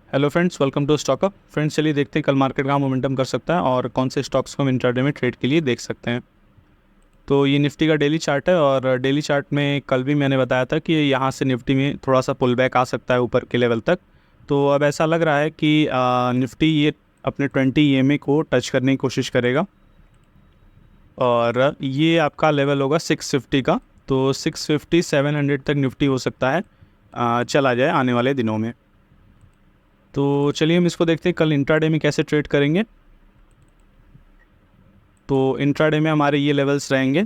Hello friends, welcome to Stockup. Friends, चलिए देखते हैं कल मार्केट का मोमेंटम कर सकता है और कौन से स्टॉक्स को हम इंट्राडे में ट्रेड के लिए देख सकते हैं। तो ये निफ्टी का डेली चार्ट है और डेली चार्ट में कल भी मैंने बताया था कि यहाँ से निफ्टी में थोड़ा सा पुल बैक आ सकता है ऊपर के लेवल तक। तो अब ऐसा लग रहा है कि निफ्टी ये अपने 20 EMA को टच करने की कोशिश करेगा और ये आपका लेवल होगा 650 का। तो 650 700 तक निफ्टी हो सकता है चला जाए आने वाले दिनों में। तो चलिए हम इसको देखते हैं कल इंट्राडे में कैसे ट्रेड करेंगे। तो इंट्राडे में हमारे ये लेवल्स रहेंगे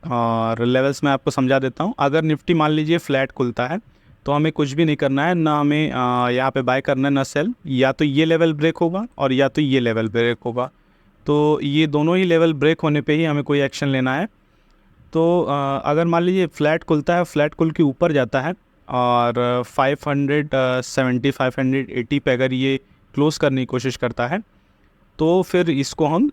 और लेवल्स मैं आपको समझा देता हूँ। अगर निफ्टी मान लीजिए फ्लैट खुलता है तो हमें कुछ भी नहीं करना है, ना हमें यहाँ पे बाय करना है ना सेल। या तो ये लेवल ब्रेक होगा और या तो ये लेवल ब्रेक होगा। तो ये दोनों ही लेवल ब्रेक होने पे ही हमें कोई एक्शन लेना है। तो अगर मान लीजिए फ्लैट खुलता है, फ्लैट खुल के ऊपर जाता है और 570 580 पे अगर ये क्लोज़ करने की कोशिश करता है तो फिर इसको हम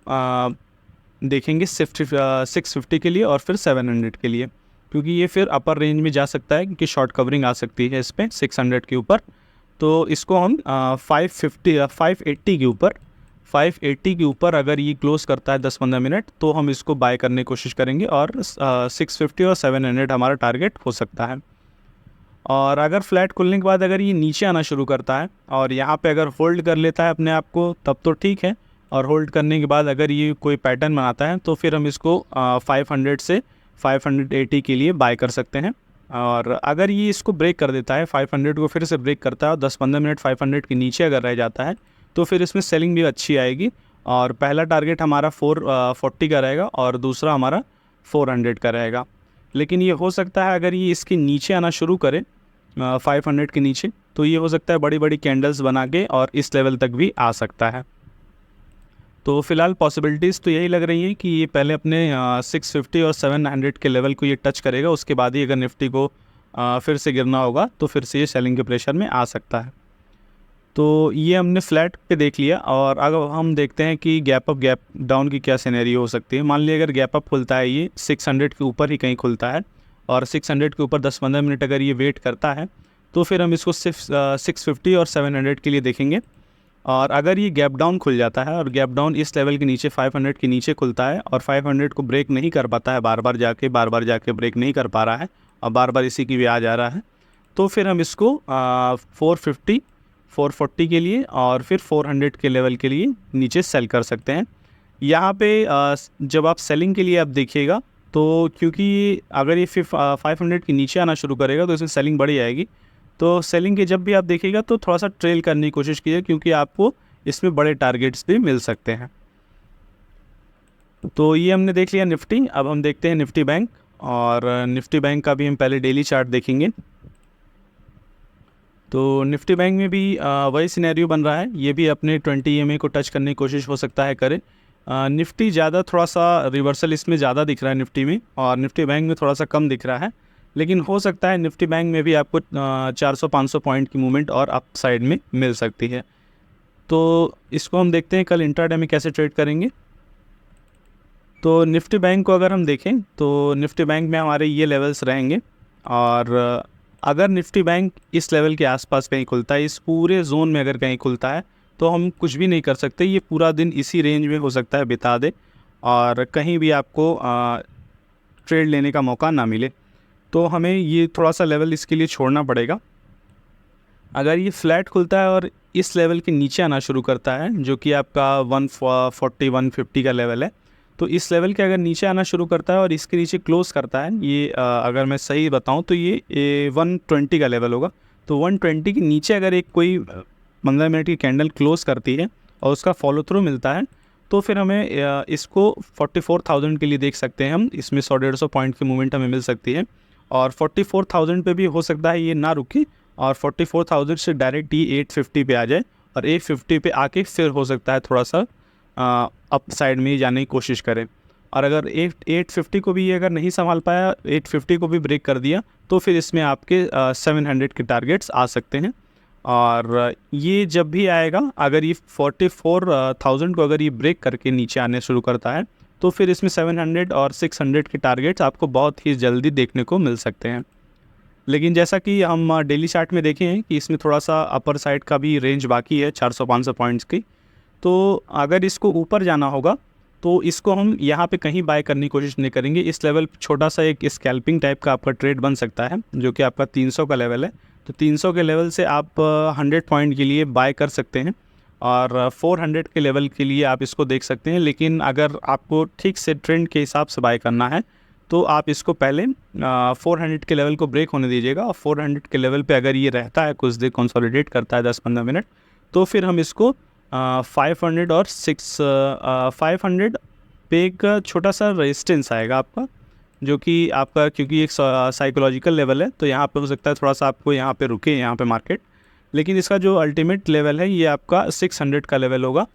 देखेंगे 650 के लिए और फिर 700 के लिए, क्योंकि ये फिर अपर रेंज में जा सकता है क्योंकि शॉर्ट कवरिंग आ सकती है इस पर 600 के ऊपर। तो इसको हम 580 के ऊपर अगर ये क्लोज़ करता है 10-15 मिनट तो हम इसको बाय करने की कोशिश करेंगे और 650 और 700 हमारा टारगेट हो सकता है। और अगर फ्लैट खुलने के बाद अगर ये नीचे आना शुरू करता है और यहाँ पे अगर होल्ड कर लेता है अपने आप को तब तो ठीक है, और होल्ड करने के बाद अगर ये कोई पैटर्न बनाता है तो फिर हम इसको 500 से 580 के लिए बाय कर सकते हैं। और अगर ये इसको ब्रेक कर देता है, 500 को फिर से ब्रेक करता है और 10-15 मिनट 500 के नीचे अगर रह जाता है तो फिर इसमें सेलिंग भी अच्छी आएगी। और पहला टारगेट हमारा 440 का रहेगा और दूसरा हमारा 400 का रहेगा। लेकिन ये हो सकता है अगर ये इसके नीचे आना शुरू करे 500 के नीचे तो ये हो सकता है बड़ी बड़ी कैंडल्स बना के और इस लेवल तक भी आ सकता है। तो फिलहाल पॉसिबिलिटीज़ तो यही लग रही है कि ये पहले अपने 650 और 700 के लेवल को ये टच करेगा, उसके बाद ही अगर निफ्टी को फिर से गिरना होगा तो फिर से ये सेलिंग के प्रेशर में आ सकता है। तो ये हमने फ्लैट पे देख लिया और अगर हम देखते हैं कि गैप अप गैप डाउन की क्या सिनेरियो हो सकती है। मान लीजिए अगर गैप अप खुलता है, ये 600 के ऊपर ही कहीं खुलता है और 600 के ऊपर 10-15 मिनट अगर ये वेट करता है तो फिर हम इसको सिर्फ 650 और 700 के लिए देखेंगे। और अगर ये गैप डाउन खुल जाता है और गैप डाउन इस लेवल के नीचे 500 के नीचे खुलता है और 500 को ब्रेक नहीं कर पाता है, बार बार जाके ब्रेक नहीं कर पा रहा है और बार बार इसी की भी आ जा रहा है, तो फिर हम इसको 450 440 के लिए और फिर 400 के लेवल के लिए नीचे सेल कर सकते हैं। यहाँ पे जब आप सेलिंग के लिए आप देखिएगा तो क्योंकि अगर ये 500 के नीचे आना शुरू करेगा तो इसमें सेलिंग बढ़ी आएगी। तो सेलिंग के जब भी आप देखिएगा तो थोड़ा सा ट्रेल करने की कोशिश कीजिए, क्योंकि आपको इसमें बड़े टारगेट्स भी मिल सकते हैं। तो ये हमने देख लिया निफ्टी। अब हम देखते हैं निफ्टी बैंक, और निफ्टी बैंक का भी हम पहले डेली चार्ट देखेंगे। तो निफ्टी बैंक में भी वही सिनेरियो बन रहा है, ये भी अपने 20 EMA को टच करने की कोशिश हो सकता है करे। निफ्टी ज़्यादा थोड़ा सा रिवर्सल इसमें ज़्यादा दिख रहा है निफ्टी में, और निफ्टी बैंक में थोड़ा सा कम दिख रहा है। लेकिन हो सकता है निफ्टी बैंक में भी आपको 400-500 पॉइंट की मूवमेंट और अप साइड में मिल सकती है। तो इसको हम देखते हैं कल इंट्राडे में कैसे ट्रेड करेंगे। तो निफ्टी बैंक को अगर हम देखें तो निफ्टी बैंक में हमारे ये लेवल्स रहेंगे, और अगर निफ्टी बैंक इस लेवल के आसपास कहीं खुलता है, इस पूरे जोन में अगर कहीं खुलता है तो हम कुछ भी नहीं कर सकते। ये पूरा दिन इसी रेंज में हो सकता है बिता दे और कहीं भी आपको ट्रेड लेने का मौका ना मिले। तो हमें ये थोड़ा सा लेवल इसके लिए छोड़ना पड़ेगा। अगर ये फ्लैट खुलता है और इस लेवल के नीचे आना शुरू करता है, जो कि आपका 140 150 का लेवल है, तो इस लेवल के अगर नीचे आना शुरू करता है और इसके नीचे क्लोज़ करता है, ये अगर मैं सही बताऊं तो ये 120 का लेवल होगा। तो 120 के नीचे अगर एक कोई 15 मिनट की कैंडल क्लोज़ करती है और उसका फॉलो थ्रू मिलता है तो फिर हमें इसको 44,000 के लिए देख सकते हैं हम। इसमें 100-150 पॉइंट की मूवमेंट हमें मिल सकती है, और 44,000 पे भी हो सकता है ये ना रुके और 44,000 से डायरेक्ट ये 850 पे आ जाए और 850 पे आके फिर हो सकता है थोड़ा सा अप साइड में जाने की कोशिश करें। और अगर 850 को भी ये अगर नहीं संभाल पाया, 850 को भी ब्रेक कर दिया, तो फिर इसमें आपके 700 के टारगेट्स आ सकते हैं। और ये जब भी आएगा, अगर ये 44,000 को अगर ये ब्रेक करके नीचे आने शुरू करता है तो फिर इसमें 700 और 600 के टारगेट्स आपको बहुत ही जल्दी देखने को मिल सकते हैं। लेकिन जैसा कि हम डेली चार्ट में देखे हैं कि इसमें थोड़ा सा अपर साइड का भी रेंज बाकी है 400-500 पॉइंट्स की। तो अगर इसको ऊपर जाना होगा तो इसको हम यहाँ पे कहीं बाय करने की कोशिश नहीं करेंगे। इस लेवल छोटा सा एक स्कैल्पिंग टाइप का आपका ट्रेड बन सकता है, जो कि आपका 300 का लेवल है। तो 300 के लेवल से आप 100 पॉइंट के लिए बाय कर सकते हैं और 400 के लेवल के लिए आप इसको देख सकते हैं। लेकिन अगर आपको ठीक से ट्रेंड के हिसाब से बाय करना है तो आप इसको पहले 400 के लेवल को ब्रेक होने दीजिएगा, और 400 के लेवल पे अगर ये रहता है, कुछ देर कंसोलिडेट करता है 10-15 मिनट, तो फिर हम इसको 500 और 500 पे एक छोटा सा रेजिस्टेंस आएगा आपका, जो कि आपका क्योंकि एक साइकोलॉजिकल लेवल है, तो यहाँ पे हो सकता है थोड़ा सा आपको यहाँ पे रुके यहाँ पे मार्केट। लेकिन इसका जो अल्टीमेट लेवल है ये आपका 600 का लेवल होगा,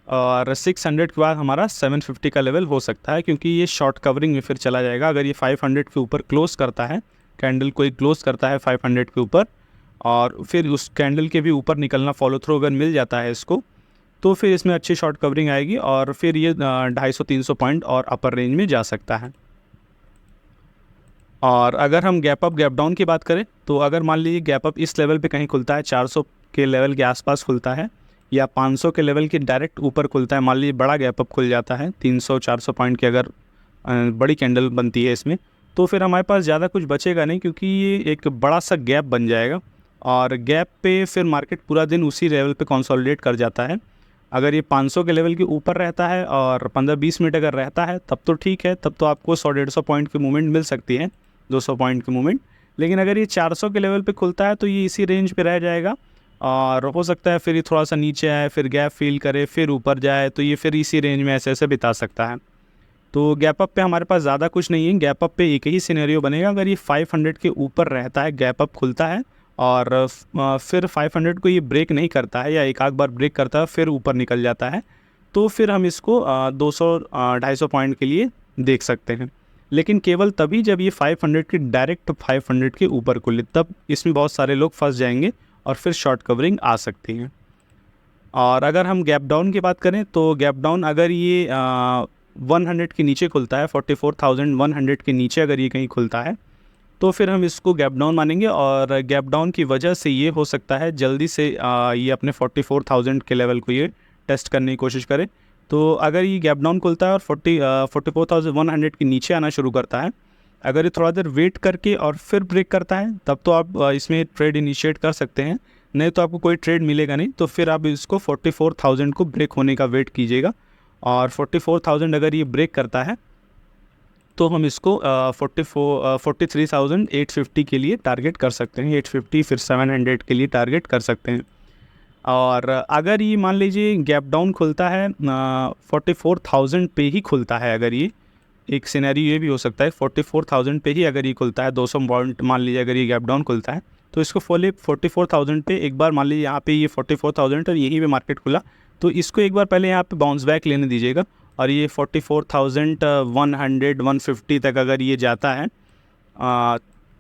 और 600 के बाद हमारा 750 का लेवल हो सकता है, क्योंकि ये शॉर्ट कवरिंग में फिर चला जाएगा। अगर ये 500 के ऊपर क्लोज़ करता है, कैंडल कोई क्लोज़ करता है 500 के ऊपर, और फिर उस कैंडल के भी ऊपर निकलना फॉलो थ्रू अगर मिल जाता है इसको, तो फिर इसमें अच्छी शॉर्ट कवरिंग आएगी और फिर ये 250-300 पॉइंट और अपर रेंज में जा सकता है। और अगर हम गैप अप गैप डाउन की बात करें, तो अगर मान लीजिए गैप अप इस लेवल पे कहीं खुलता है, 400 के लेवल के आसपास खुलता है, या 500 के लेवल के डायरेक्ट ऊपर खुलता है, मान लीजिए बड़ा गैप अप खुल जाता है 300-400 पॉइंट की अगर बड़ी कैंडल बनती है इसमें, तो फिर हमारे पास ज़्यादा कुछ बचेगा नहीं, क्योंकि ये एक बड़ा सा गैप बन जाएगा और गैप पे फिर मार्केट पूरा दिन उसी लेवल पे कंसोलिडेट कर जाता है। अगर ये 500 के लेवल के ऊपर रहता है और 15-20 मिनट अगर रहता है तब तो ठीक है, तब तो आपको 100-150 पॉइंट की मूवमेंट मिल सकती है, 200 पॉइंट की मूवमेंट। लेकिन अगर ये 400 के लेवल पे खुलता है तो ये इसी रेंज पे रह जाएगा, और हो सकता है फिर ये थोड़ा सा नीचे आए, फिर गैप फील करे, फिर ऊपर जाए, तो ये फिर इसी रेंज में ऐसे ऐसे बिता सकता है। तो गैप अप पे हमारे पास ज़्यादा कुछ नहीं है। गैप अप पे एक ही सिनेरियो बनेगा, अगर ये 500 के ऊपर रहता है, गैप अप खुलता है और फिर 500 को ये ब्रेक नहीं करता है, या एक आध बार ब्रेक करता है फिर ऊपर निकल जाता है, तो फिर हम इसको 200-250 पॉइंट के लिए देख सकते हैं। लेकिन केवल तभी जब ये 500 के डायरेक्ट 500 के ऊपर खुले, तब इसमें बहुत सारे लोग फंस जाएंगे और फिर शॉर्ट कवरिंग आ सकती है। और अगर हम गैप डाउन की बात करें, तो गैप डाउन अगर ये 100 के नीचे खुलता है, 44,100 के नीचे अगर ये कहीं खुलता है, तो फिर हम इसको गैप डाउन मानेंगे। और गैप डाउन की वजह से ये हो सकता है जल्दी से ये अपने 44,000 के लेवल को ये टेस्ट करने की कोशिश करे। तो अगर ये गैप डाउन खुलता है और 44,100 के नीचे आना शुरू करता है, अगर ये थोड़ा देर वेट करके और फिर ब्रेक करता है, तब तो आप इसमें ट्रेड इनिशिएट कर सकते हैं, नहीं तो आपको कोई ट्रेड मिलेगा नहीं। तो फिर आप इसको 44,000 को ब्रेक होने का वेट कीजिएगा, और 44,000 अगर ये ब्रेक करता है तो हम इसको 43,850 के लिए टारगेट कर सकते हैं, 850 फिर 700 के लिए टारगेट कर सकते हैं। और अगर ये मान लीजिए गैप डाउन खुलता है 44,000 पे ही खुलता है, अगर ये एक सिनेरियो ये भी हो सकता है 44,000 पे ही अगर ये खुलता है, 200 पॉइंट मान लीजिए अगर ये गैप डाउन खुलता है, तो इसको 44,000 पे एक बार मान लीजिए यहाँ पे ये 44,000 और यहीं पे मार्केट खुला, तो इसको एक बार पहले यहाँ पे बाउंस बैक लेने दीजिएगा। और ये 44,100-150 तक अगर ये जाता है,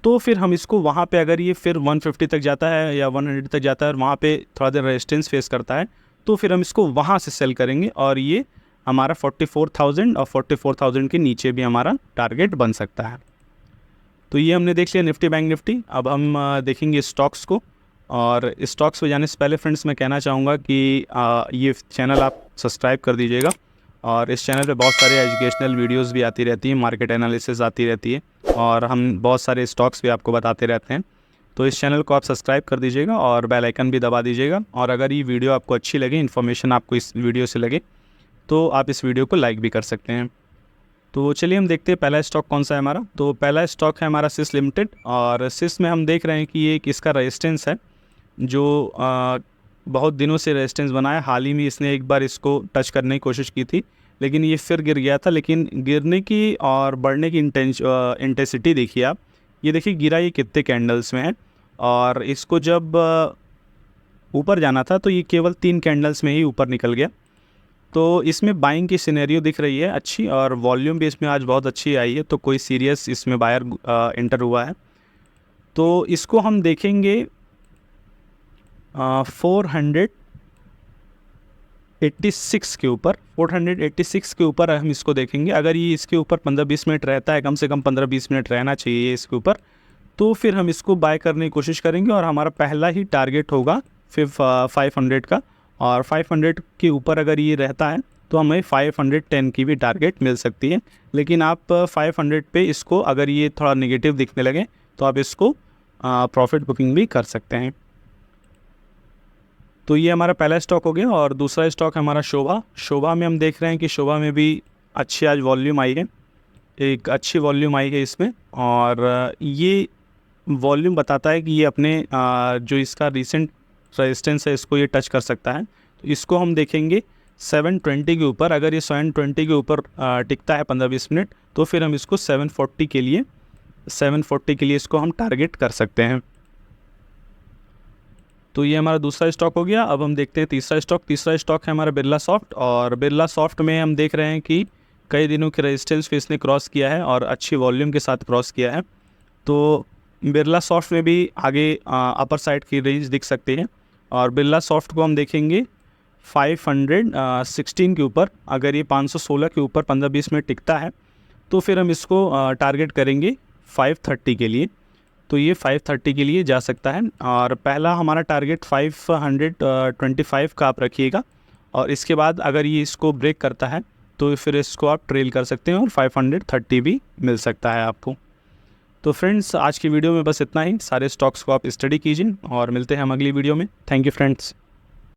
तो फिर हम इसको वहाँ पे अगर ये फिर 150 तक जाता है या 100 तक जाता है और वहाँ पे थोड़ा देर रेजिस्टेंस फेस करता है, तो फिर हम इसको वहाँ से सेल करेंगे, और ये हमारा 44,000 और 44,000 के नीचे भी हमारा टारगेट बन सकता है। तो ये हमने देख लिया निफ्टी बैंक निफ्टी। अब हम देखेंगे स्टॉक्स को, और स्टॉक्स पे जाने से पहले फ्रेंड्स मैं कहना चाहूँगा कि ये चैनल आप सब्सक्राइब कर दीजिएगा, और इस चैनल पे बहुत सारे एजुकेशनल वीडियोस भी आती रहती हैं, मार्केट एनालिसिस आती रहती है, और हम बहुत सारे स्टॉक्स भी आपको बताते रहते हैं। तो इस चैनल को आप सब्सक्राइब कर दीजिएगा और बेल आइकन भी दबा दीजिएगा। और अगर ये वीडियो आपको अच्छी लगे, इन्फॉर्मेशन आपको इस वीडियो से लगे, तो आप इस वीडियो को लाइक भी कर सकते हैं। तो चलिए हम देखते हैं पहला स्टॉक कौन सा है हमारा। तो पहला स्टॉक है हमारा सिस लिमिटेड, और सिस में हम देख रहे हैं कि ये इसका रेजिस्टेंस है, जो बहुत दिनों से रेजिस्टेंस बना है। हाल ही में इसने एक बार इसको टच करने की कोशिश की थी, लेकिन ये फिर गिर गया था। लेकिन गिरने की और बढ़ने की इंटेंसिटी देखिए आप, ये देखिए गिरा ये कितने कैंडल्स में है, और इसको जब ऊपर जाना था तो ये केवल 3 कैंडल्स में ही ऊपर निकल गया। तो इसमें बाइंग की सिनेरियो दिख रही है अच्छी, और वॉल्यूम भी इसमें आज बहुत अच्छी आई है, तो कोई सीरियस इसमें बायर एंटर हुआ है। तो इसको हम देखेंगे 486 के ऊपर, 486 के ऊपर हम इसको देखेंगे। अगर ये इसके ऊपर 15-20 मिनट रहता है, कम से कम 15-20 मिनट रहना चाहिए इसके ऊपर, तो फिर हम इसको बाय करने की कोशिश करेंगे और हमारा पहला ही टारगेट होगा फिर 500 का, और 500 के ऊपर अगर ये रहता है तो हमें 510 की भी टारगेट मिल सकती है। लेकिन आप 500 पे इसको, अगर ये थोड़ा नेगेटिव दिखने लगे तो आप इसको प्रॉफिट बुकिंग भी कर सकते हैं। तो ये हमारा पहला स्टॉक हो गया। और दूसरा स्टॉक है हमारा शोभा। शोभा में हम देख रहे हैं कि शोभा में भी अच्छी आज वॉल्यूम आई है, एक अच्छी वॉल्यूम आई है इसमें, और ये वॉल्यूम बताता है कि ये अपने जो इसका रिसेंट रेजिस्टेंस है इसको ये टच कर सकता है। तो इसको हम देखेंगे 720 के ऊपर। अगर ये 720 के ऊपर टिकता है 15-20 मिनट, तो फिर हम इसको 740 के लिए इसको हम टारगेट कर सकते हैं। तो ये हमारा दूसरा स्टॉक हो गया। अब हम देखते हैं तीसरा स्टॉक। तीसरा स्टॉक है हमारा बिरला सॉफ्ट। और बिरला सॉफ्ट में हम देख रहे हैं कि कई दिनों के रेजिस्टेंस पे इसने क्रॉस किया है और अच्छी वॉल्यूम के साथ क्रॉस किया है। तो बिरला सॉफ्ट में भी आगे अपर साइड की रेंज दिख सकती है। और बिरला सॉफ्ट को हम देखेंगे 516 के ऊपर। अगर ये 516 के ऊपर 15-20 मिनट टिकता है तो फिर हम इसको टारगेट करेंगे 530 के लिए। तो ये 530 के लिए जा सकता है। और पहला हमारा टारगेट 525 का आप रखिएगा, और इसके बाद अगर ये इसको ब्रेक करता है तो फिर इसको आप ट्रेल कर सकते हैं और 530 भी मिल सकता है आपको। तो फ्रेंड्स, आज की वीडियो में बस इतना ही। सारे स्टॉक्स को आप स्टडी कीजिए और मिलते हैं हम अगली वीडियो में। Thank you friends.